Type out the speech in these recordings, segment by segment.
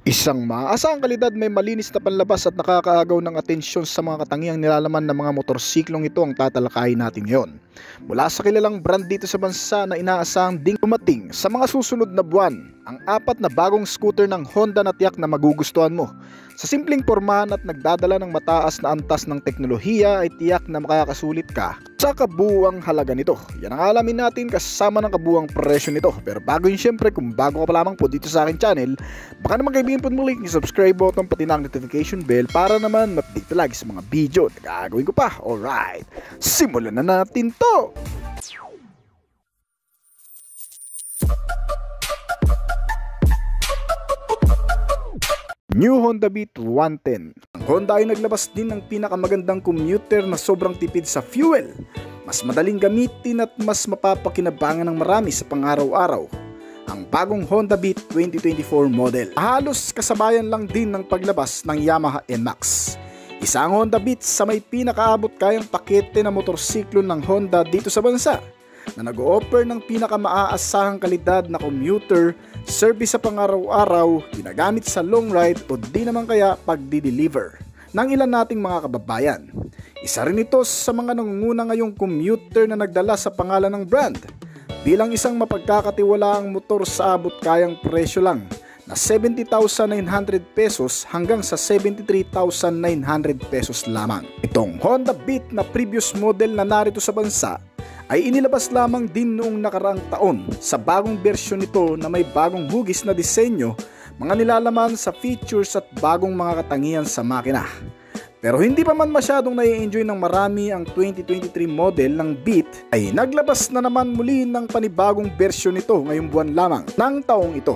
Isang maaasahang kalidad, may malinis na panlabas at nakakaagaw ng atensyon sa mga katangiang nilalaman ng mga motorsiklong ito ang tatalakayin natin ngayon. Mula sa kilalang brand dito sa bansa na inaasahang ding dumating sa mga susunod na buwan, ang apat na bagong scooter ng Honda na tiyak na magugustuhan mo. Sa simpleng pormahan at nagdadala ng mataas na antas ng teknolohiya ay tiyak na makakasulit ka sa kabuuang halaga nito. Yan ang alamin natin kasama ng kabuuang presyo nito. Pero bago yun, syempre, kung bago ka pa lamang po dito sa akin channel, baka naman kaibigan po mo yung subscribe button pati ng notification bell para naman ma-update lagi sa mga video na gagawin ko pa. Alright, simulan na natin to! New Honda Beat 110. Ang Honda ay naglabas din ng pinakamagandang commuter na sobrang tipid sa fuel, mas madaling gamitin at mas mapapakinabangan ng marami sa pang-araw-araw. Ang bagong Honda Beat 2024 model, halos kasabayan lang din ng paglabas ng Yamaha NMAX. Isa ang Honda Beat sa may pinakaabot kayang pakete na motorsiklo ng Honda dito sa bansa, na nag-o-offer ng pinakamaasahang kalidad na commuter, service sa pang-araw-araw, ginagamit sa long ride o di naman kaya pagdi-deliver ng ilan nating mga kababayan. Isa rin ito sa mga nangunguna ngayong commuter na nagdala sa pangalan ng brand, bilang isang mapagkakatiwalaang motor sa abot kayang presyo lang na 70,900 pesos hanggang sa 73,900 pesos lamang. Itong Honda Beat na previous model na narito sa bansa ay inilabas lamang din noong nakaraang taon sa bagong bersyon nito na may bagong hugis na disenyo, mga nilalaman sa features at bagong mga katangian sa makina. Pero hindi pa man masyadong nai-enjoy ng marami ang 2023 model ng Beat, ay naglabas na naman muli ng panibagong bersyon nito ngayong buwan lamang ng taong ito.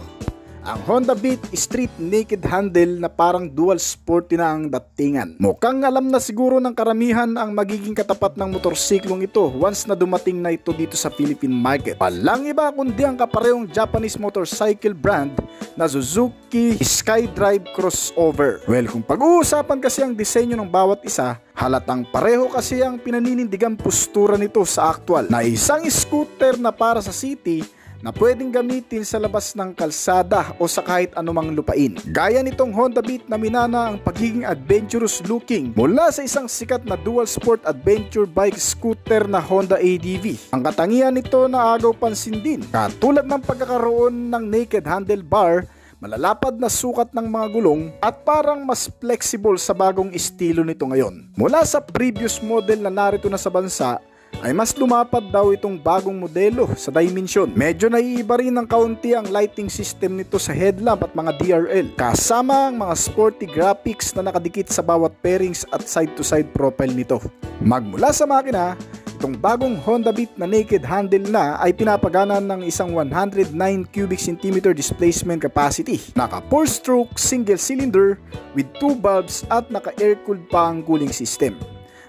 Ang Honda Beat Street Naked Handle na parang dual sporty na ang datingan. Mukhang alam na siguro ng karamihan ang magiging katapat ng motorsiklong ito once na dumating na ito dito sa Philippine market. Walang iba kundi ang kaparehong Japanese motorcycle brand na Suzuki SkyDrive Crossover. Well, kung pag-uusapan kasi ang disenyo ng bawat isa, halatang pareho kasi ang pinaninindigang postura nito sa aktual na isang scooter na para sa city na pwedeng gamitin sa labas ng kalsada o sa kahit anumang lupain. Gaya nitong Honda Beat na minana ang pagiging adventurous looking mula sa isang sikat na dual sport adventure bike scooter na Honda ADV. Ang katangian nito na agaw pansin din, katulad ng pagkakaroon ng naked handlebar, malalapad na sukat ng mga gulong at parang mas flexible sa bagong estilo nito ngayon. Mula sa previous model na narito na sa bansa, ay mas lumapad daw itong bagong modelo sa dimension. Medyo naiiba rin ng kaunti ang lighting system nito sa headlamp at mga DRL, kasama ang mga sporty graphics na nakadikit sa bawat pairings at side-to-side profile nito. Magmula sa makina, itong bagong Honda Beat na naked handle na ay pinapaganan ng isang 109 cubic centimeter displacement capacity. Naka 4-stroke single cylinder with 2 bulbs at naka air-cooled pa ang cooling system.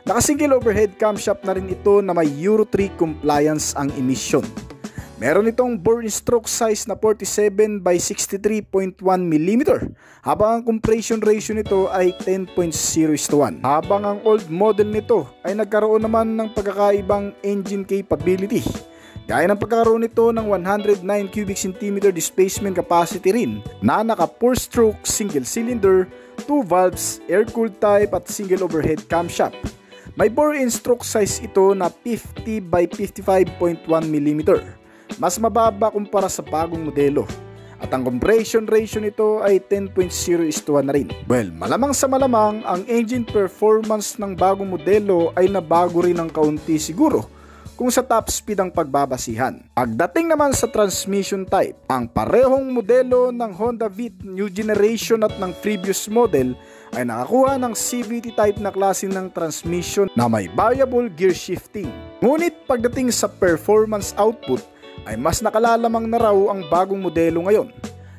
Naka-single overhead camshaft na rin ito na may Euro 3 compliance ang emission. Meron itong bore stroke size na 47 by 63.1 mm, habang ang compression ratio nito ay 10.0:1. Habang ang old model nito ay nagkaroon naman ng pagkakaibang engine capability, gaya ng pagkakaroon nito ng 109 cubic centimeter displacement capacity rin na naka 4-stroke single cylinder, 2 valves, air-cooled type at single overhead camshaft. May bore and stroke size ito na 50 by 55.1 mm, mas mababa kumpara sa bagong modelo. At ang compression ratio nito ay 10.0:1 na rin. Well, malamang sa malamang, ang engine performance ng bagong modelo ay nabago rin ng kaunti siguro kung sa top speed ang pagbabasihan. Pagdating naman sa transmission type, ang parehong modelo ng Honda Beat New Generation at ng previous model ay nakakuha ng CVT type na klase ng transmission na may variable gear shifting. Ngunit pagdating sa performance output ay mas nakalalamang na raw ang bagong modelo ngayon,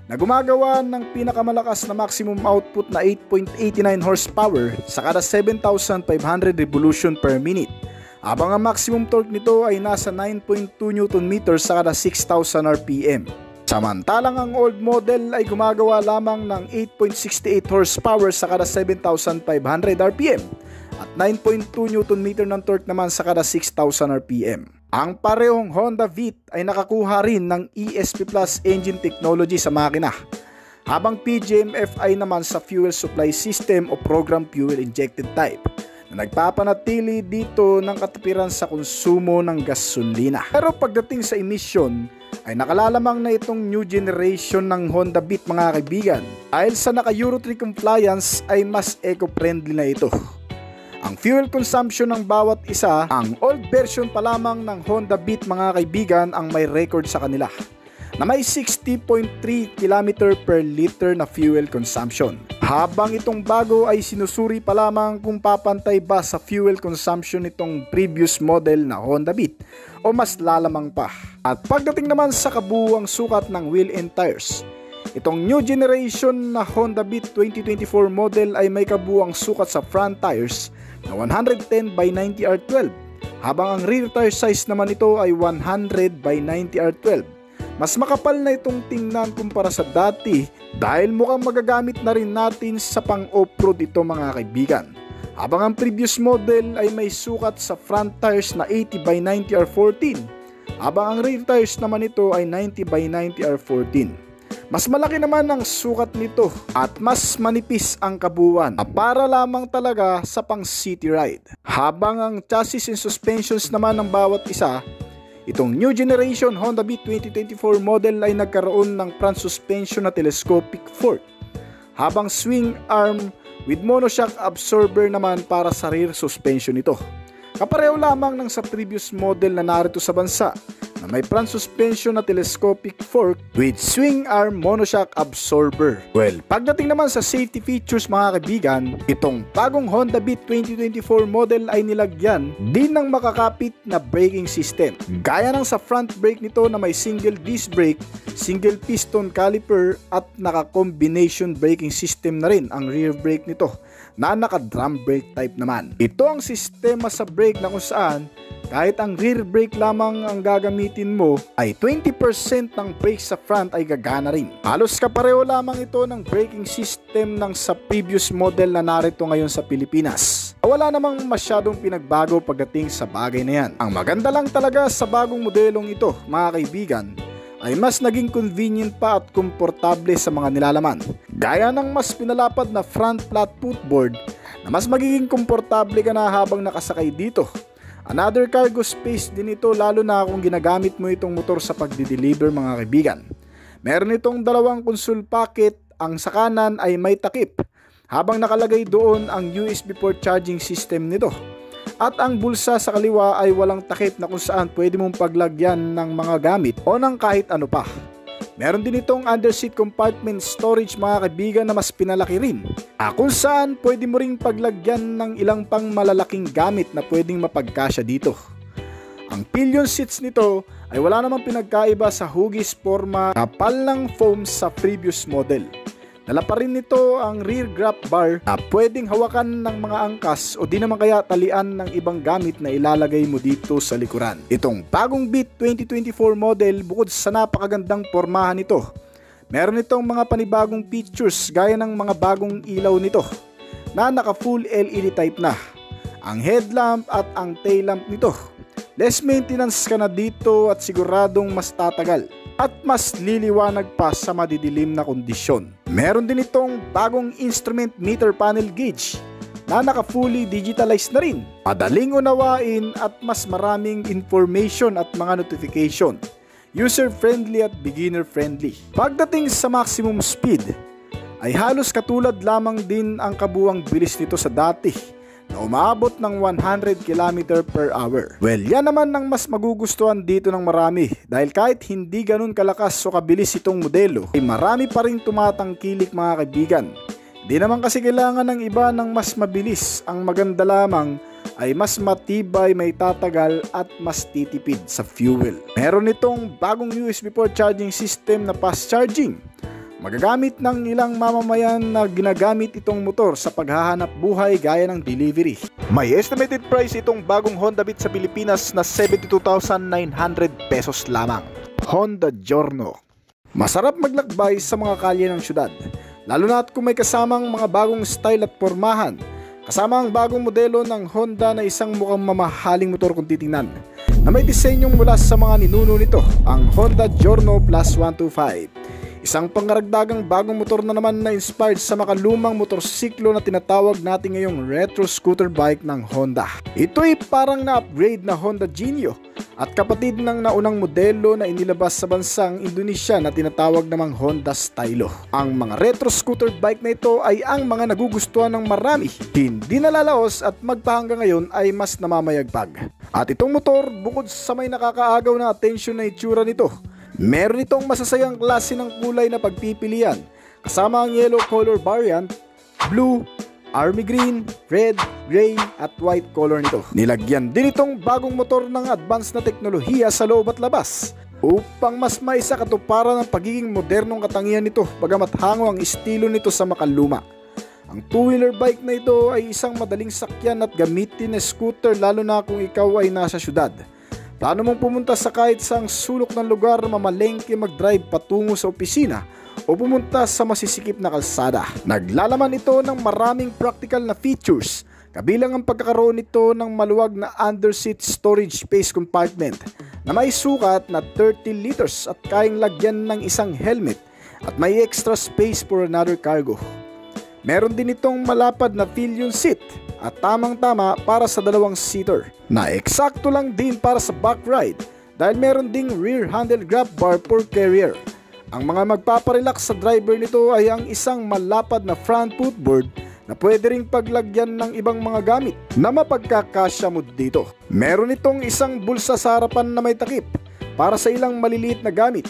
na gumagawa ng pinakamalakas na maximum output na 8.89 horsepower sa kada 7,500 revolution per minute, habang ang maximum torque nito ay nasa 9.2 Nm sa kada 6,000 RPM. Samantalang ang old model ay gumagawa lamang ng 8.68 horsepower sa kada 7,500 RPM at 9.2 Nm ng torque naman sa kada 6,000 RPM. Ang parehong Honda Beat ay nakakuha rin ng ESP Plus engine technology sa makina. habang PGMFI naman sa fuel supply system o program fuel injected type na nagpapanatili dito ng katupiran sa konsumo ng gasolina. Pero pagdating sa emission ay nakalalamang na itong new generation ng Honda Beat mga kaibigan. Dahil sa naka Euro 3 compliance ay mas eco-friendly na ito. Ang fuel consumption ng bawat isa, ang old version pa lamang ng Honda Beat mga kaibigan ang may record sa kanila na may 60.3 km per liter na fuel consumption. Habang itong bago ay sinusuri pa lamang kung papantay ba sa fuel consumption itong previous model na Honda Beat o mas lalamang pa. At pagdating naman sa kabuuang sukat ng wheel and tires, itong new generation na Honda Beat 2024 model ay may kabuuang sukat sa front tires na 110 by 90 R12, habang ang rear tire size naman ito ay 100 by 90 R12. Mas makapal na itong tingnan kumpara sa dati dahil mukhang magagamit na rin natin sa pang off-road ito mga kaibigan. Habang ang previous model ay may sukat sa front tires na 80 by 90 R14, habang ang rear tires naman ito ay 90 by 90 R14. Mas malaki naman ang sukat nito at mas manipis ang kabuuan para lamang talaga sa pang city ride. Habang ang chassis and suspensions naman ng bawat isa, itong new generation Honda Beat 2024 model ay nagkaroon ng front suspension na telescopic fork, habang swing arm with monoshock absorber naman para sa rear suspension ito. Kapareho lamang ng sa previous model na narito sa bansa na may front suspension na telescopic fork with swing arm monoshock absorber. Well, pagdating naman sa safety features mga kaibigan, itong bagong Honda Beat 2024 model ay nilagyan din ng makakapit na braking system. Gaya ng sa front brake nito na may single disc brake, single piston caliper at naka-combination braking system na rin ang rear brake nito na naka-drum brake type naman. Ito ang sistema sa brake na kung saan kahit ang rear brake lamang ang gagamitin mo ay 20% ng brake sa front ay gagana rin. Halos kapareho lamang ito ng braking system ng sa previous model na narito ngayon sa Pilipinas. Wala namang masyadong pinagbago pagdating sa bagay na yan. Ang maganda lang talaga sa bagong modelong ito mga kaibigan ay mas naging convenient pa at komportable sa mga nilalaman. Gaya ng mas pinalapad na front flat footboard na mas magiging komportable ka na habang nakasakay dito. Another cargo space din ito lalo na kung ginagamit mo itong motor sa pagdi-deliver mga kaibigan. Meron itong dalawang console pocket, ang sa kanan ay may takip, habang nakalagay doon ang USB port charging system nito. At ang bulsa sa kaliwa ay walang takip na kung saan pwede mong paglagyan ng mga gamit o ng kahit ano pa. Meron din itong underseat compartment storage mga kaibigan na mas pinalaki rin, kung saan pwede mo ring paglagyan ng ilang pang malalaking gamit na pwedeng mapagkasya dito. Ang pillion seats nito ay wala namang pinagkaiba sa hugis forma kapal ng foam sa previous model. Dala pa rin nito ang rear grab bar na pwedeng hawakan ng mga angkas o di naman kaya talian ng ibang gamit na ilalagay mo dito sa likuran. Itong bagong Beat 2024 model, bukod sa napakagandang pormahan nito, meron itong mga panibagong features gaya ng mga bagong ilaw nito na naka full LED type na. Ang headlamp at ang tail lamp nito, less maintenance ka na dito at siguradong mas tatagal at mas liliwanag pa sa madidilim na kondisyon. Meron din itong bagong instrument meter panel gauge na naka-fully digitalized na rin. Madaling unawain at mas maraming information at mga notification. User-friendly at beginner-friendly. Pagdating sa maximum speed, ay halos katulad lamang din ang kabuuang bilis nito sa dati na umabot ng 100 km per hour. Well, yan naman ang mas magugustuhan dito ng marami dahil kahit hindi ganun kalakas o kabilis itong modelo, ay marami pa rin tumatangkilik mga kaibigan. Di naman kasi kailangan ng iba ng mas mabilis, ang maganda lamang ay mas matibay, may tatagal at mas titipid sa fuel. Meron itong bagong USB port charging system na fast charging. Magagamit ng ilang mamamayan na ginagamit itong motor sa paghahanap buhay gaya ng delivery. May estimated price itong bagong Honda Beat sa Pilipinas na 72,900 pesos lamang. Honda Giorno. Masarap maglakbay sa mga kalye ng syudad, lalo na at kung may kasamang mga bagong style at pormahan. Kasama ang bagong modelo ng Honda na isang mukhang mamahaling motor kung titingnan, na may disenyong mula sa mga ninuno nito, ang Honda Giorno Plus 125. Isang pangaragdagang bagong motor na naman na inspired sa makalumang motorsiklo na tinatawag natin ngayong retro scooter bike ng Honda. Ito ay parang na-upgrade na Honda Genio at kapatid ng naunang modelo na inilabas sa bansang Indonesia na tinatawag namang Honda Stylo. Ang mga retro scooter bike na ito ay ang mga nagugustuhan ng marami, hindi nalalaos at magpahanggang ngayon ay mas namamayagpag. At itong motor, bukod sa may nakakaagaw na atensyon na itsura nito, meron itong masasayang klase ng kulay na pagpipilian, kasama ang yellow color variant, blue, army green, red, gray at white color nito. Nilagyan din itong bagong motor ng advanced na teknolohiya sa loob at labas upang mas maisa katuparan ng pagiging modernong katangian nito, bagamat hango ang estilo nito sa makaluma. Ang two-wheeler bike na ito ay isang madaling sakyan at gamitin na scooter, lalo na kung ikaw ay nasa syudad. Plano mong pumunta sa kahit saang sulok ng lugar, mamalengke, mag-drive patungo sa opisina o pumunta sa masisikip na kalsada. Naglalaman ito ng maraming practical na features, kabilang ang pagkakaroon nito ng maluwag na underseat storage space compartment na may sukat na 30 liters at kayang lagyan ng isang helmet at may extra space for another cargo. Meron din itong malapad na pillion seat at tamang-tama para sa dalawang seater, na eksakto lang din para sa back ride dahil meron ding rear handle grab bar for carrier. Ang mga magpaparelax sa driver nito ay ang isang malapad na front footboard na pwede ring paglagyan ng ibang mga gamit na mapagkakasya mo dito. Meron itong isang bulsa sa harapan na may takip para sa ilang maliliit na gamit,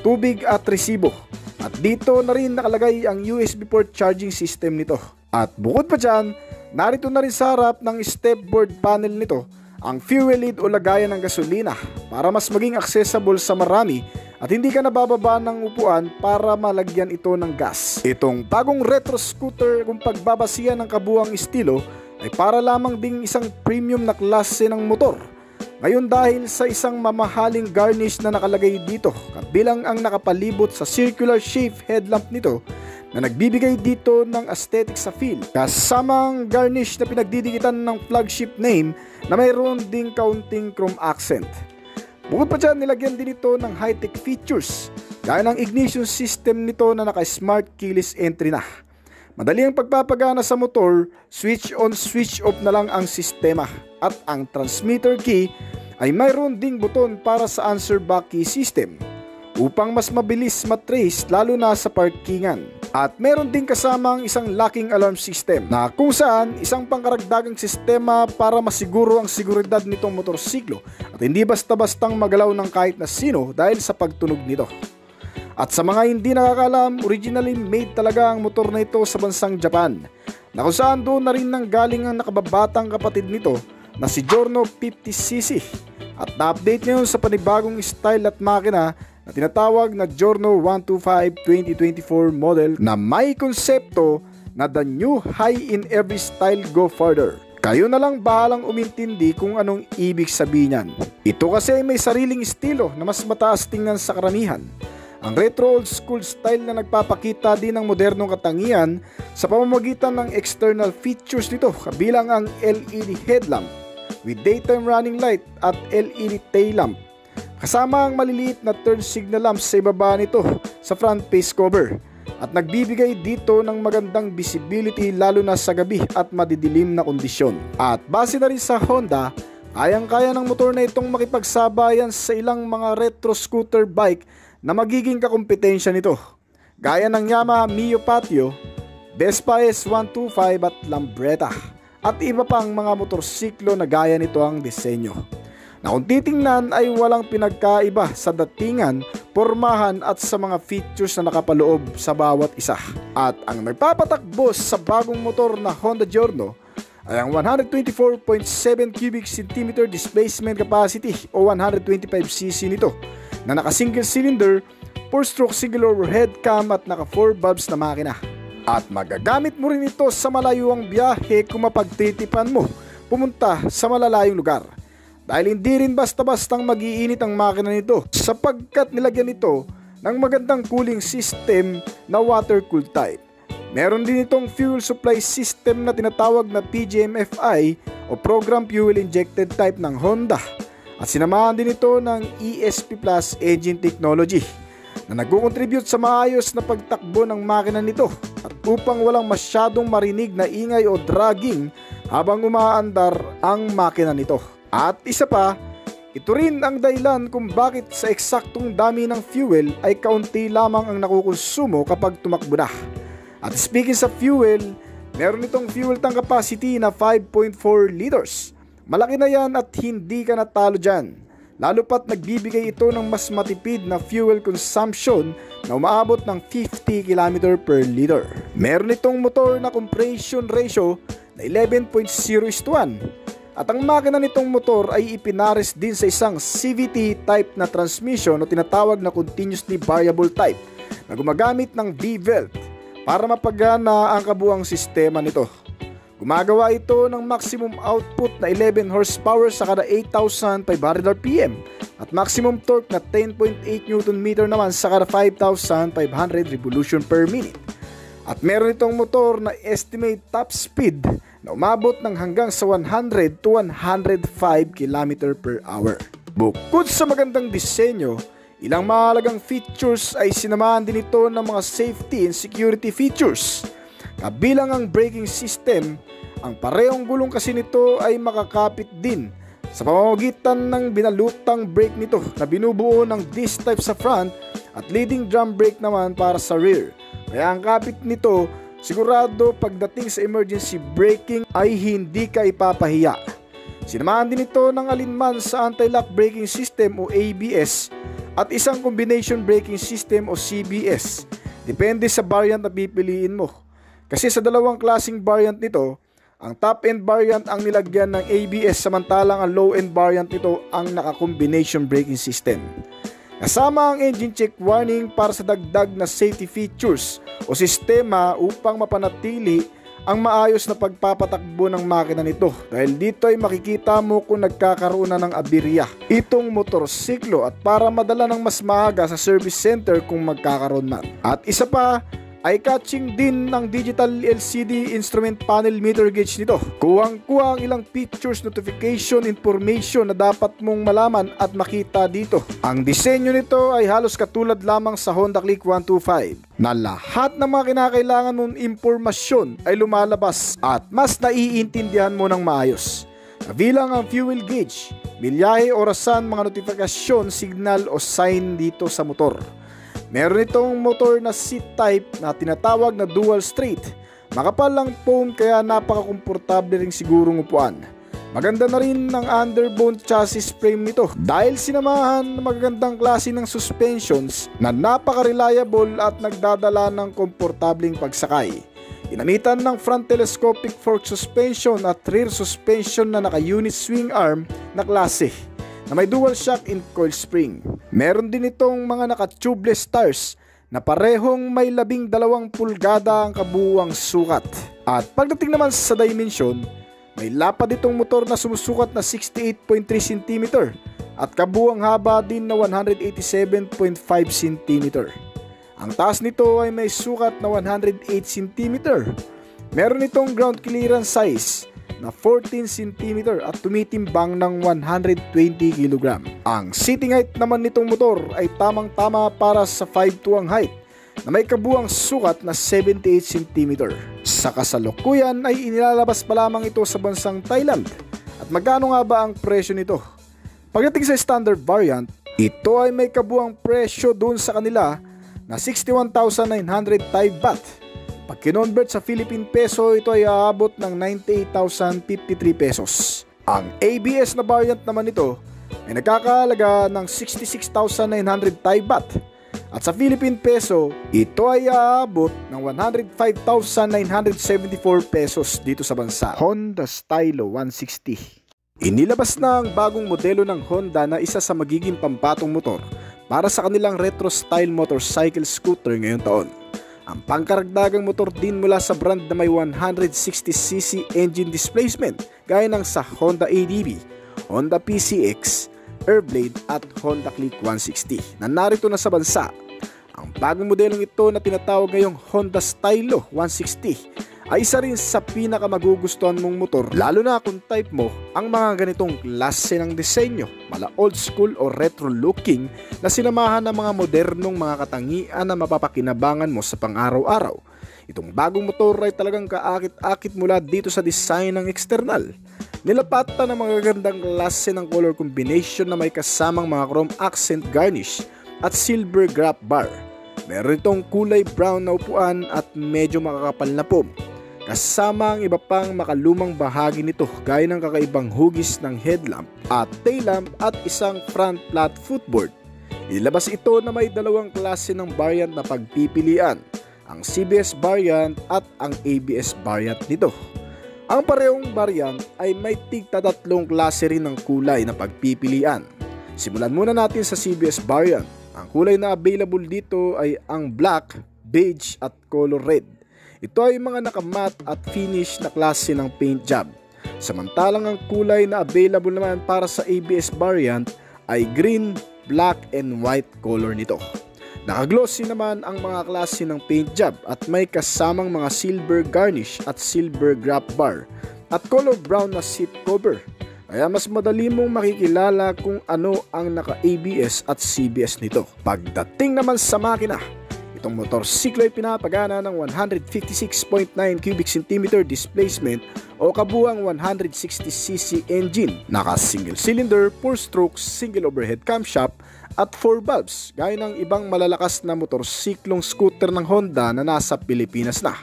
tubig at resibo. At dito na rin nakalagay ang USB port charging system nito. At bukod pa dyan, narito na rin sa harap ng stepboard panel nito ang fuel lid o lagayan ng gasolina para mas maging accessible sa marami at hindi ka nabababa ng upuan para malagyan ito ng gas. Itong bagong retro scooter, kung pagbabasihan ng kabuuang estilo, ay para lamang ding isang premium na klase ng motor. Ngayon dahil sa isang mamahaling garnish na nakalagay dito, kabilang ang nakapalibot sa circular shape headlamp nito na nagbibigay dito ng aesthetic sa feel, kasamang garnish na pinagdidikitan ng flagship name na mayroon ding kaunting chrome accent. Bukod pa dyan, nilagyan din ito ng high-tech features gaya ng ignition system nito na naka-smart keyless entry na. Madali ang pagpapagana sa motor, switch on switch off na lang ang sistema, at ang transmitter key ay mayroon ding buton para sa answer back key system upang mas mabilis matrace lalo na sa parkingan. At meron din kasama ang isang locking alarm system na kung saan isang pangkaragdagang sistema para masiguro ang seguridad nitong motorsiklo at hindi basta-bastang magalaw ng kahit na sino dahil sa pagtunog nito. At sa mga hindi nakakalam, originally made talaga ang motor na ito sa bansang Japan, na kung saan doon na rin nanggaling ang nakababatang kapatid nito na si Giorno 50cc at na-update ngayon sa panibagong style at makina na tinatawag na Giorno 125 2024 model na may konsepto na the new high in every style go further. Kayo na lang bahalang umintindi kung anong ibig sabihin yan. Ito kasi may sariling estilo na mas mataas tingnan sa karamihan. Ang retro old school style na nagpapakita din ng modernong katangian sa pamamagitan ng external features nito, kabilang ang LED headlamp with daytime running light at LED tail lamp, kasama ang maliliit na turn signal lamp sa ibaba nito sa front face cover, at nagbibigay dito ng magandang visibility lalo na sa gabi at madidilim na kondisyon. At base na rin sa Honda, kayang-kaya ng motor na itong makipagsabayan sa ilang mga retro scooter bike na magiging kakumpetensya nito, gaya ng Yamaha Mio Patio, Vespa S125 at Lambretta, at iba pang mga motorsiklo na gaya nito ang disenyo, na kung titingnan ay walang pinagkaiba sa datingan, pormahan at sa mga features na nakapaloob sa bawat isa. At ang nagpapatakbo sa bagong motor na Honda Giorno ay ang 124.7 cubic centimeter displacement capacity o 125cc nito, na naka single cylinder, 4-stroke single overhead cam at naka 4 valves na makina. At magagamit mo rin ito sa malayuang biyahe kung mapagtitipan mo pumunta sa malalayong lugar, dahil hindi rin basta-bastang mag-iinit ang makina nito sapagkat nilagyan ito ng magandang cooling system na water cool type. Meron din itong fuel supply system na tinatawag na PGM-FI o Program Fuel Injected Type ng Honda, at sinamahan din ito ng ESP Plus engine technology na nagko-contribute sa maayos na pagtakbo ng makina nito at upang walang masyadong marinig na ingay o dragging habang umaandar ang makina nito. At isa pa, ito rin ang dahilan kung bakit sa eksaktong dami ng fuel ay kaunti lamang ang nakukonsumo kapag tumakbo na. At speaking sa fuel, meron itong fuel tank capacity na 5.4 liters. Malaki na yan at hindi ka natalo dyan. Lalo pat nagbibigay ito ng mas matipid na fuel consumption na umaabot ng 50 km per liter. Meron itong motor na compression ratio na 11.0:1. At ang makina nitong motor ay ipinares din sa isang CVT type na transmission o tinatawag na continuously variable type na gumagamit ng V-belt para mapagana ang kabuuang sistema nito. Gumagawa ito ng maximum output na 11 horsepower sa kada 8,500 RPM at maximum torque na 10.8 Nm naman sa kada 5,500 revolution per minute. At meron itong motor na estimate top speed na umabot ng hanggang sa 100 to 105 km per hour. Bukod sa magandang disenyo, ilang mahalagang features ay sinamahan din ito ng mga safety and security features. Kabilang ang braking system, ang parehong gulong kasi nito ay makakapit din sa pamamagitan ng binalutang brake nito na binubuo ng disc type sa front at leading drum brake naman para sa rear. Kaya ang kapit nito, sigurado pagdating sa emergency braking ay hindi ka ipapahiya. Sinamahan din ito ng alinman sa anti-lock braking system o ABS at isang combination braking system o CBS. Depende sa variant na pipiliin mo. Kasi sa dalawang klaseng variant nito, ang top-end variant ang nilagyan ng ABS samantalang ang low-end variant nito ang naka-combination braking system. Kasama ang engine check warning para sa dagdag na safety features o sistema upang mapanatili ang maayos na pagpapatakbo ng makina nito dahil dito ay makikita mo kung nagkakaroon na ng aberya itong motorsiklo at para madala ng mas maaga sa service center kung magkakaroon man. At isa pa, eye-catching din ng digital LCD instrument panel meter gauge nito. Kuwang-kuha ang ilang features, notification, information na dapat mong malaman at makita dito. Ang disenyo nito ay halos katulad lamang sa Honda Click 125 na lahat ng mga kinakailangan mong impormasyon ay lumalabas at mas naiintindihan mo ng maayos. Kabilang ang fuel gauge, milyahe, orasan, mga notifikasyon, signal o sign dito sa motor. Meron itong motor na seat type na tinatawag na dual straight. Makapal lang foam kaya napaka-komportable ring sigurong upuan. Maganda na rin ang underbone chassis frame nito dahil sinamahan ng magagandang klase ng suspensions na napaka-reliable at nagdadala ng komportabling pagsakay. Ginamitan ng front telescopic fork suspension at rear suspension na naka-unit swing arm na klase na may dual shock and coil spring. Meron din itong mga naka-tubeless tires na parehong may 12 pulgada ang kabuuang sukat. At pagdating naman sa dimension, may lapad itong motor na sumusukat na 68.3 cm at kabuuang haba din na 187.5 cm. Ang taas nito ay may sukat na 108 cm. Meron itong ground clearance size na 14 cm at tumitimbang ng 120 kg. Ang seating height naman nitong motor ay tamang-tama para sa 5'2" ang height na may kabuuang sukat na 78 cm. Sa kasalukuyan ay inilalabas pa lamang ito sa bansang Thailand. At magkano nga ba ang presyo nito? Pagdating sa standard variant, ito ay may kabuuang presyo doon sa kanila na 61,900 Thai baht. Pag kinonvert sa Philippine peso, ito ay aabot ng 98,053 pesos. Ang ABS na variant naman nito ay nagkakahalaga ng 66,900 Thai baht. At sa Philippine peso, ito ay aabot ng 105,974 pesos dito sa bansa. Honda Stylo 160. Inilabas na ang bagong modelo ng Honda na isa sa magiging pampatong motor para sa kanilang retro style motorcycle scooter ngayong taon. Ang pangkaragdagang motor din mula sa brand na may 160cc engine displacement gaya ng sa Honda ADV, Honda PCX, Airblade at Honda Click 160 na narito na sa bansa. Ang bagong modelong ito na tinatawag ngayong Honda Stylo 160 ay isa rin sa pinakamagugustuhan mong motor, lalo na kung type mo ang mga ganitong klase ng disenyo, mala old school o retro looking na sinamahan ng mga modernong mga katangian na mapapakinabangan mo sa pang-araw-araw. Itong bagong motor ay talagang kaakit-akit mula dito sa design ng external. Nilapatan ng mga gandang klase ng color combination na may kasamang mga chrome accent garnish at silver grab bar. Meron itong kulay brown na upuan at medyo makakapal na foam. Kasama ang iba pang makalumang bahagi nito gaya ng kakaibang hugis ng headlamp at taillamp at isang front flat footboard. Ilabas ito na may dalawang klase ng variant na pagpipilian, ang CBS variant at ang ABS variant nito. Ang parehong variant ay may tig-tatlong klase rin ng kulay na pagpipilian. Simulan muna natin sa CBS variant. Ang kulay na available dito ay ang black, beige at color red. Ito ay mga nakamat at finish na klase ng paint job. Samantalang ang kulay na available naman para sa ABS variant ay green, black and white color nito. Nakaglossy naman ang mga klase ng paint job at may kasamang mga silver garnish at silver grab bar at color brown na seat cover. Kaya mas madali mong makikilala kung ano ang naka-ABS at CBS nito. Pagdating naman sa makina, itong motorsiklo ay pinapagana ng 156.9 cubic centimeter displacement o kabuang 160cc engine. Naka single cylinder, 4-stroke, single overhead camshaft at 4 valves gaya ng ibang malalakas na motorsiklong scooter ng Honda na nasa Pilipinas na.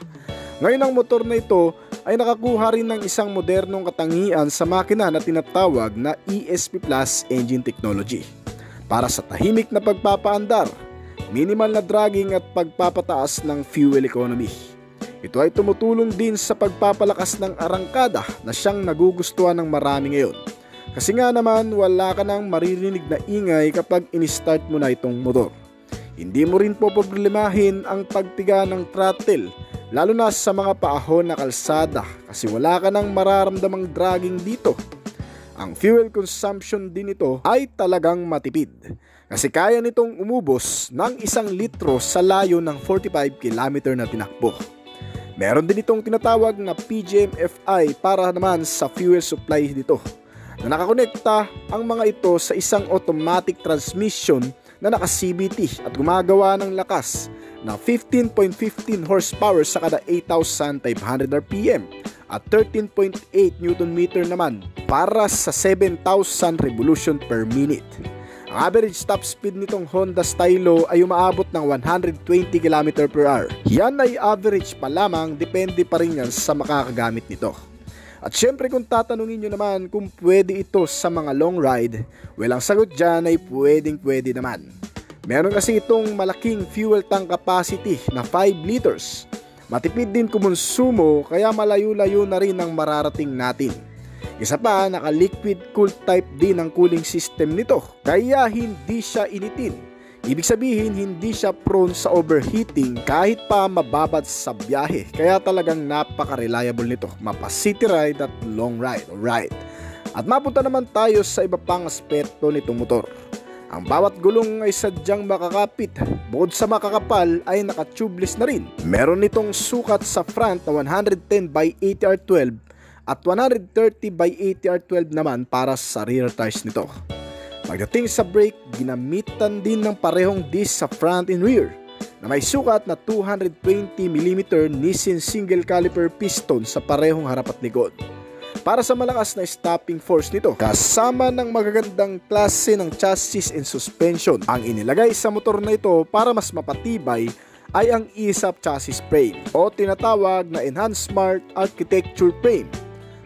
Ngayon ang motor na ito ay nakakuha rin ng isang modernong katangian sa makina na tinatawag na ESP Plus engine technology. Para sa tahimik na pagpapaandar, minimal na dragging at pagpapataas ng fuel economy. Ito ay tumutulong din sa pagpapalakas ng arangkada na siyang nagugustuhan ng marami ngayon. Kasi nga naman wala ka nang maririnig na ingay kapag in-start mo na itong motor. Hindi mo rin po problemahin ang pagpiga ng throttle, lalo na sa mga paahon na kalsada kasi wala ka nang mararamdamang dragging dito. Ang fuel consumption din ito ay talagang matipid kasi kaya nitong umubos ng 1 litro sa layo ng 45 km na tinakbo. Meron din itong tinatawag na PGM-FI para naman sa fuel supply dito na nakakonekta ang mga ito sa isang automatic transmission na naka-CVT at gumagawa ng lakas na 15.15 horsepower sa kada 8,500 RPM at 13.8 Nm naman para sa 7,000 revolution per minute. Ang average top speed nitong Honda Stylo ay umaabot ng 120 km/h. Yan ay average pa lamang, depende pa rin yan sa makakagamit nito. At syempre kung tatanungin nyo naman kung pwede ito sa mga long ride, well ang sagot dyan ay pwede naman. Meron kasi itong malaking fuel tank capacity na 5 liters. Matipid din kumonsumo kaya malayo-layo na rin ang mararating natin. Isa pa, naka-liquid cool type din ang cooling system nito kaya hindi siya initin. Ibig sabihin hindi siya prone sa overheating kahit pa mababad sa biyahe. Kaya talagang napaka-reliable nito, mapa city ride at long ride. Alright. At mapunta naman tayo sa iba pang aspeto nitong motor. Ang bawat gulong ay sadyang makakapit. Bukod sa makakapal ay naka-tubeless na rin. Meron nitong sukat sa front na 110 by 80R12 at 130 by 80R12 naman para sa rear tires nito. Pagdating sa brake, ginamitan din ng parehong disc sa front and rear na may sukat na 220mm Nissin single caliper piston sa parehong harap at likod para sa malakas na stopping force nito. Kasama ng magagandang klase ng chassis and suspension. Ang inilagay sa motor na ito para mas mapatibay ay ang ESAP chassis frame o tinatawag na Enhanced Smart Architecture Frame.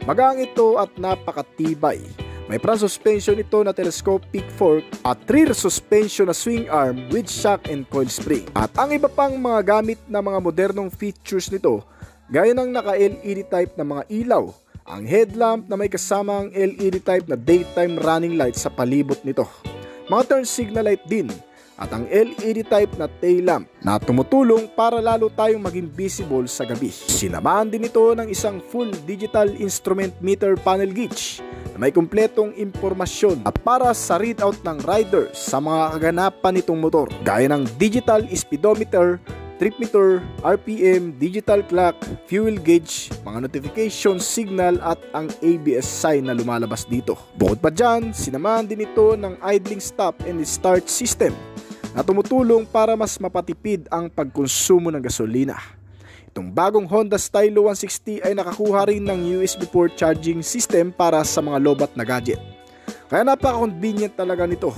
Magaan ito at napakatibay. May front suspension ito na telescopic fork at rear suspension na swing arm with shock and coil spring. At ang iba pang mga gamit na mga modernong features nito, gaya ng naka-LED type na mga ilaw, ang headlamp na may kasamang LED type na daytime running light sa palibot nito, mga turn signal light din, at ang LED type na tail lamp na tumutulong para lalo tayong maging visible sa gabi. Sinamahan din ito ng isang full digital instrument meter panel gauge na may kumpletong impormasyon at para sa readout ng rider sa mga kaganapan nitong motor, gaya ng digital speedometer, trip meter, RPM, digital clock, fuel gauge, mga notification signal at ang ABS sign na lumalabas dito. Bukod pa dyan, sinamahan din ito ng idling stop and start system na tumutulong para mas mapatipid ang pagkonsumo ng gasolina. Itong bagong Honda Stylo 160 ay nakakuha rin ng USB port charging system para sa mga lobat na gadget. Kaya napaka-convenient talaga nito.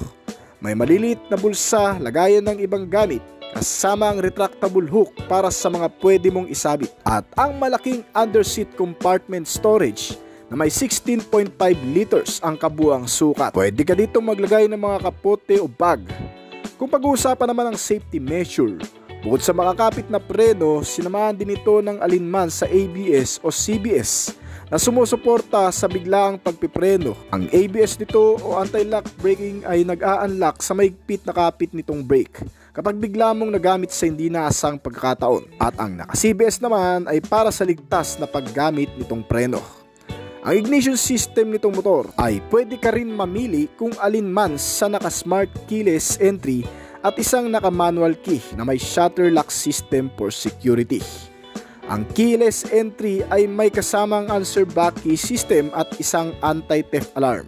May maliliit na bulsa, lagayan ng ibang gamit, kasama ang retractable hook para sa mga pwede mong isabit. At ang malaking underseat compartment storage na may 16.5 liters ang kabuang sukat. Pwede ka dito maglagay ng mga kapote o bag. Kung pag-uusapan naman ang safety measure, bukod sa makakapit na preno, sinamahan din ito ng alinman sa ABS o CBS na sumusuporta sa biglaang pagpipreno. Ang ABS nito o anti-lock braking ay nag-a-unlock sa mahigpit na kapit nitong brake kapag bigla mong nagamit sa hindi naasang pagkakataon. At ang naka-CBS naman ay para sa ligtas na paggamit nitong preno. Ang ignition system nitong motor ay pwede ka rin mamili kung alin man sa naka-smart keyless entry at isang naka-manual key na may shutter lock system for security. Ang keyless entry ay may kasamang answer back key system at isang anti-theft alarm.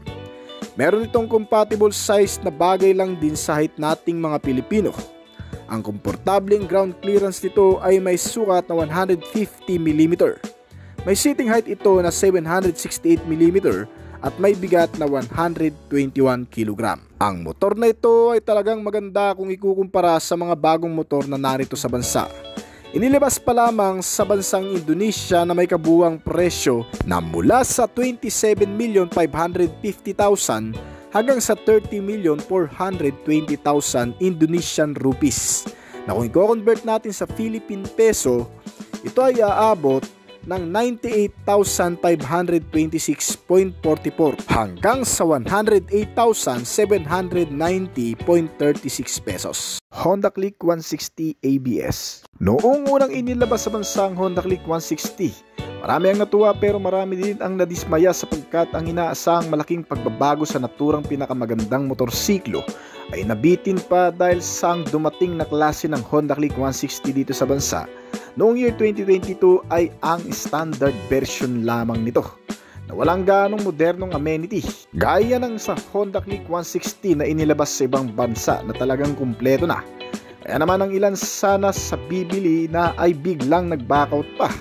Meron itong compatible size na bagay lang din sa height nating mga Pilipino. Ang komportableng ground clearance nito ay may sukat na 150mm. May seating height ito na 768mm at may bigat na 121kg. Ang motor na ito ay talagang maganda kung ikukumpara sa mga bagong motor na narito sa bansa. Inilabas pa lamang sa bansang Indonesia na may kabuuang presyo na mula sa 27,550,000 hanggang sa 30,420,000 Indonesian rupees. Na kung i-convert natin sa Philippine peso, ito ay aabot ng 98,526.44 hanggang sa 108,790.36 pesos. Honda Click 160 ABS. Noong unang inilabas sa bansang Honda Click 160, marami ang natuwa pero marami din ang nadismaya sapagkat ang inaasahang malaking pagbabago sa naturang pinakamagandang motorsiklo ay nabitin pa dahil sa ang dumating na klase ng Honda Click 160 dito sa bansa. Noong year 2022 ay ang standard version lamang nito na walang ganong modernong amenity gaya ng sa Honda Click 160 na inilabas sa ibang bansa na talagang kumpleto na. Kaya naman ang ilan sana sa bibili na ay biglang nag-backout pa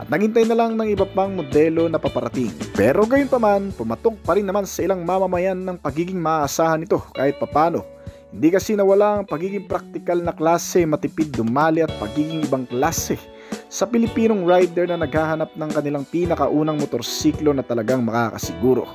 at naghintay na lang ng iba pang modelo na paparating. Pero gayon pa man, pumatok pa rin naman sa ilang mamamayan ng pagiging maaasahan nito kahit papano. Hindi kasi nawala ang pagiging praktikal na klase, matipid dumali at pagiging ibang klase sa Pilipinong rider na naghahanap ng kanilang pinakaunang motorsiklo na talagang makakasiguro.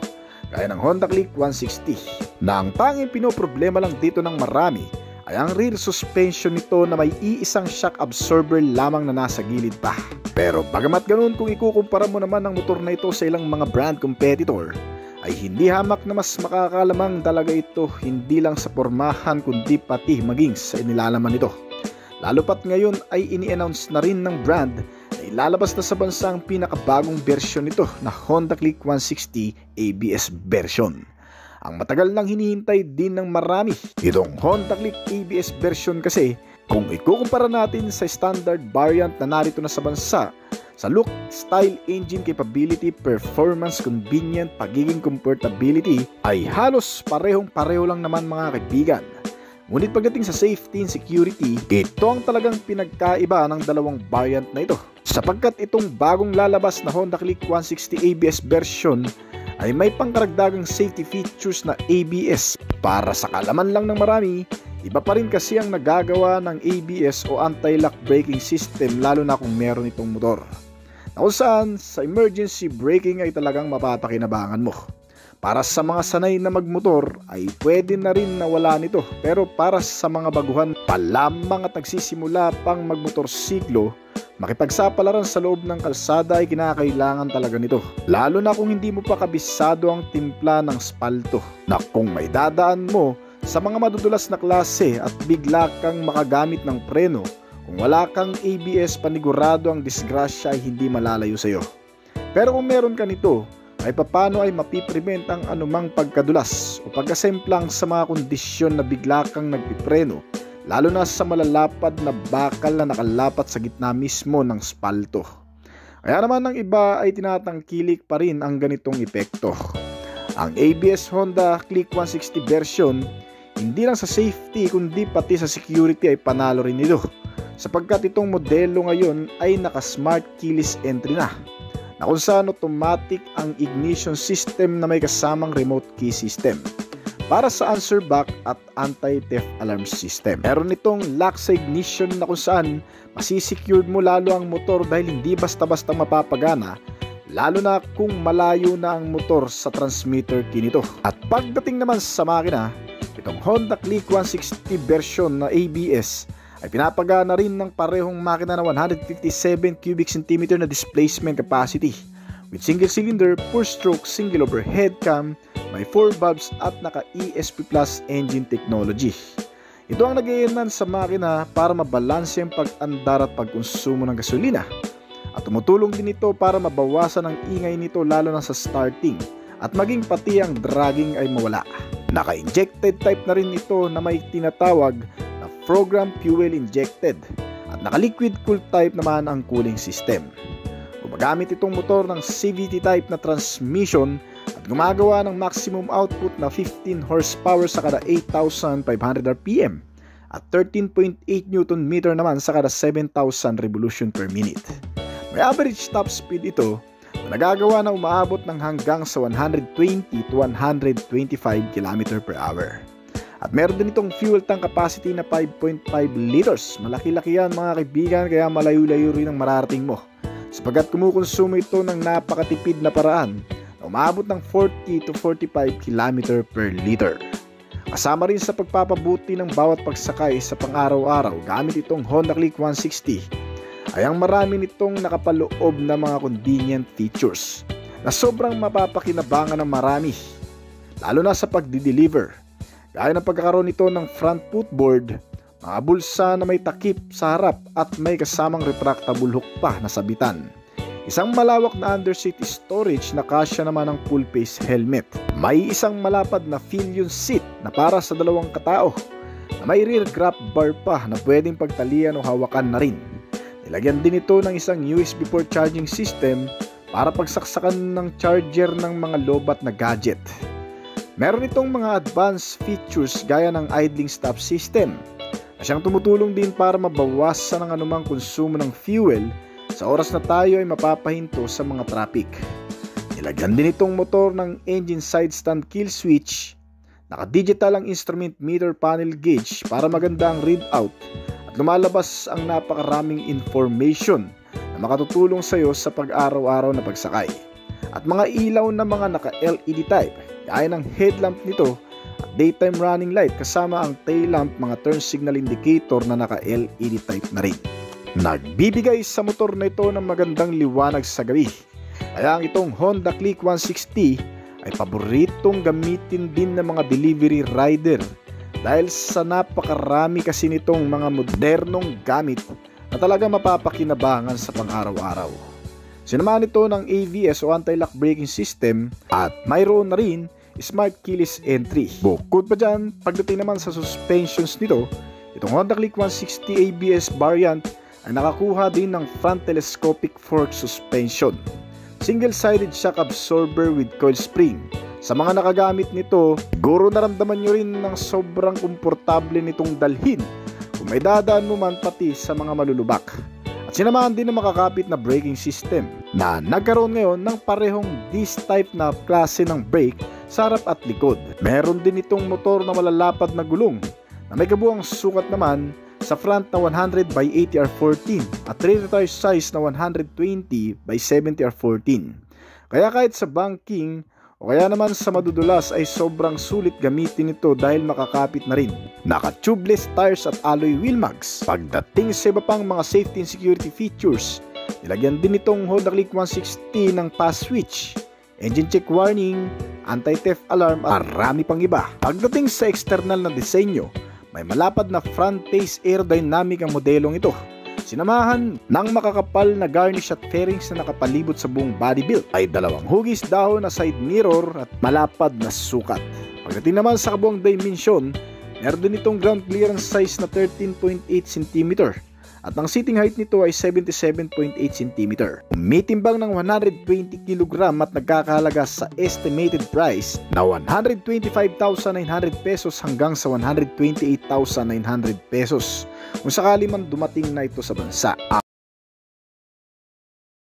Gaya ng Honda Click 160 na ang tanging pinoproblema lang dito ng marami ay ang rear suspension nito na may iisang shock absorber lamang na nasa gilid pa. Pero bagamat ganun, kung ikukumpara mo naman ang motor na ito sa ilang mga brand competitor, ay hindi hamak na mas makakalamang talaga ito hindi lang sa pormahan kundi pati maging sa inilalaman nito. Lalo pat ngayon ay ini-announce na rin ng brand na ilalabas na sa bansa ang pinakabagong version nito na Honda Click 160 ABS version. Ang matagal nang hinihintay din ng marami itong Honda Click ABS version kasi kung ikukumpara natin sa standard variant na narito na sa bansa, sa look, style, engine capability, performance, convenient, pagiging comfortability ay halos parehong-pareho lang naman mga kaibigan. Ngunit pagdating sa safety and security, ito ang talagang pinagkaiba ng dalawang variant na ito. Sapagkat itong bagong lalabas na Honda Click 160 ABS version ay may pangkaragdagang safety features na ABS. Para sa kalaman lang ng marami, iba pa rin kasi ang nagagawa ng ABS o anti-lock braking system lalo na kung meron itong motor. Na kung saan sa emergency braking ay talagang mapapakinabangan mo. Para sa mga sanay na magmotor ay pwede na rin nawala nito, pero para sa mga baguhan pa lamang at nagsisimula pang magmotorsiklo, makipagsapalaran sa loob ng kalsada ay kinakailangan talaga nito. Lalo na kung hindi mo pa kabisado ang timpla ng spalto na kung may dadaan mo sa mga madudulas na klase at bigla kang makagamit ng preno, kung wala kang ABS, panigurado ang disgrasya ay hindi malalayo sa iyo. Pero kung meron ka nito, ay papano ay mapiprevent ang anumang pagkadulas o pagkasemplang sa mga kondisyon na bigla kang nagpipreno lalo na sa malalapad na bakal na nakalapat sa gitna mismo ng spalto. Kaya naman ng iba ay tinatangkilik pa rin ang ganitong epekto. Ang ABS Honda Click 160 version, hindi lang sa safety kundi pati sa security ay panalo rin ito, sapagkat itong modelo ngayon ay naka-smart keyless entry na kung saan automatic ang ignition system na may kasamang remote key system para sa answer back at anti-theft alarm system. Meron itong lock sa ignition na kung saan masisecured mo lalo ang motor dahil hindi basta-basta mapapagana, lalo na kung malayo na ang motor sa transmitter key nito. At pagdating naman sa makina, itong Honda Click 160 version na ABS ay pinapagana rin ng parehong makina na 157 cubic centimeter na displacement capacity with single cylinder, 4-stroke, single overhead cam, may 4 valves at naka ESP Plus engine technology. Ito ang nag-i-enhance sa makina para mabalanse ang pag-andar at pagkonsumo ng gasolina. At tumutulong din ito para mabawasan ang ingay nito lalo na sa starting at maging pati ang dragging ay mawala. Naka-injected type na rin ito na may tinatawag na program fuel injected at naka-liquid cooled type naman ang cooling system. Gumagamit itong motor ng CVT type na transmission at gumagawa ng maximum output na 15 horsepower sa kada 8,500 RPM at 13.8 Nm naman sa kada 7,000 revolution per minute. May average top speed ito na nagagawa na umaabot ng hanggang sa 120 to 125 km per hour. At meron din itong fuel tank capacity na 5.5 liters. Malaki-laki yan mga kaibigan, kaya malayo-layo rin ang mararating mo, sapagkat kumukonsumo ito ng napakatipid na paraan na umaabot ng 40 to 45 km per liter. Kasama rin sa pagpapabuti ng bawat pagsakay sa pang-araw-araw gamit itong Honda Click 160 ay ang marami nitong nakapaloob na mga convenient features na sobrang mapapakinabangan ng marami, lalo na sa pagdi-deliver. Gaya ng pagkakaroon nito ng front footboard, mga bulsa na may takip sa harap at may kasamang retractable hook pa na sabitan. Isang malawak na underseat storage na kasya naman ang full face helmet. May isang malapad na pillion seat na para sa dalawang katao na may rear grab bar pa na pwedeng pagtalian o hawakan na rin. Nilagyan din ito ng isang USB port charging system para pagsaksakan ng charger ng mga lobat na gadget. Meron itong mga advanced features gaya ng idling stop system na siyang tumutulong din para mabawasan ang anumang konsumo ng fuel sa oras na tayo ay mapapahinto sa mga traffic. Nilagyan din itong motor ng engine side stand kill switch, naka-digital ang instrument meter panel gauge para maganda ang readout at lumalabas ang napakaraming information na makatutulong sa iyo sa pag-araw-araw na pagsakay. At mga ilaw na mga naka-LED type gaya ng headlamp nito at daytime running light kasama ang tail lamp, mga turn signal indicator na naka-LED type na rin. Nagbibigay sa motor na ito ng magandang liwanag sa gabi. Kaya ang itong Honda Click 160 ay paboritong gamitin din ng mga delivery rider dahil sa napakarami kasi nitong mga modernong gamit na talaga mapapakinabangan sa pang-araw-araw. Sinamahan ito ng ABS o anti-lock braking system at mayroon na rin smart keyless entry. Bukod pa dyan, pagdating naman sa suspensions nito, itong Honda Click 160 ABS variant ay nakakuha din ng front telescopic fork suspension, single-sided shock absorber with coil spring. Sa mga nakagamit nito, siguro naramdaman nyo rin ng sobrang komportable nitong dalhin kung may dadaan mo man pati sa mga malulubak. At sinamahan din ng makakapit na braking system na nagkaroon ngayon ng parehong disc type na klase ng brake sa harap at likod. Meron din itong motor na malalapad na gulong na may kabuang sukat naman sa front na 100 by 80 R14 at rear tire size na 120 by 70 R14. Kaya kahit sa banking o kaya naman sa madudulas ay sobrang sulit gamitin ito dahil makakapit na rin. Naka-tubeless tires at alloy wheel mags. Pagdating sa iba pang mga safety and security features, nilagyan din itong Honda Click 160 ng pass switch, engine check warning, anti-theft alarm at marami pang iba. Pagdating sa external na disenyo, may malapad na front face aerodynamic ang modelong ito. Sinamahan ng makakapal na garnish at fairings na nakapalibot sa buong body build. Ay dalawang hugis dahon na side mirror at malapad na sukat. Pagdating naman sa kabuang dimensyon, Meron din itong ground clearance size na 13.8 cm at ang sitting height nito ay 77.8 cm. Umitimbang ng 120 kg at nagkakahalaga sa estimated price na 125,900 pesos hanggang sa 128,900 pesos kung sakali man dumating na ito sa bansa.